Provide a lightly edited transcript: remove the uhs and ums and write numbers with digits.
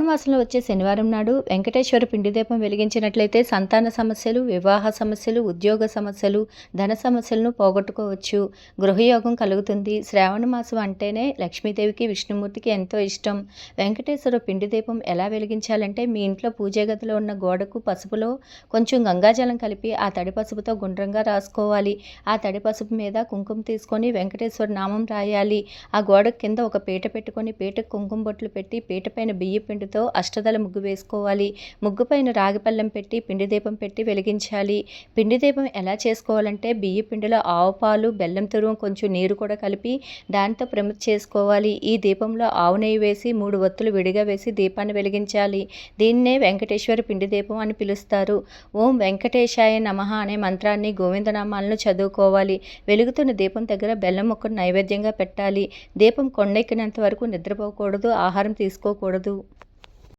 మాసంలో వచ్చే శనివారం నాడు వెంకటేశ్వర పిండి దీపం వెలిగించినట్లయితే సంతాన సమస్యలు, వివాహ సమస్యలు, ఉద్యోగ సమస్యలు, ధన సమస్యలను పోగొట్టుకోవచ్చు. గృహయోగం కలుగుతుంది. శ్రావణ మాసం అంటేనే లక్ష్మీదేవికి, విష్ణుమూర్తికి ఎంతో ఇష్టం. వెంకటేశ్వర పిండి దీపం ఎలా వెలిగించాలంటే మీ ఇంట్లో పూజా గదిలో ఉన్న గోడకు పసుపులో కొంచెం గంగాజలం కలిపి ఆ తడి పసుపుతో గుండ్రంగా రాసుకోవాలి. ఆ తడి పసుపు మీద కుంకుమ తీసుకొని వెంకటేశ్వర నామం రాయాలి. ఆ గోడ కింద ఒక పీట పెట్టుకొని పీటకు కుంకుమ బొట్లు పెట్టి పీట పైన బియ్య పిండి అష్టదళ ముగ్గు వేసుకోవాలి. ముగ్గు పైన రాగి పళ్ళెం పెట్టి పిండి దీపం పెట్టి వెలిగించాలి. పిండి దీపం ఎలా చేసుకోవాలంటే బియ్య పిండిలో ఆవు పాలు, బెల్లం తురుము, కొంచెం నీరు కూడా కలిపి దాంతో ప్రమిద చేసుకోవాలి. ఈ దీపంలో ఆవు నెయ్యి వేసి 3 ఒత్తులు విడిగా వేసి దీపాన్ని వెలిగించాలి. దీన్నే వెంకటేశ్వర పిండి దీపం అని పిలుస్తారు. ఓం వెంకటేశాయ నమః అనే మంత్రాన్ని, గోవిందనామాలను చదువుకోవాలి. వెలుగుతున్న దీపం దగ్గర బెల్లం ముక్కను నైవేద్యంగా పెట్టాలి. దీపం కొండెక్కినంత వరకు నిద్రపోకూడదు, ఆహారం తీసుకోకూడదు.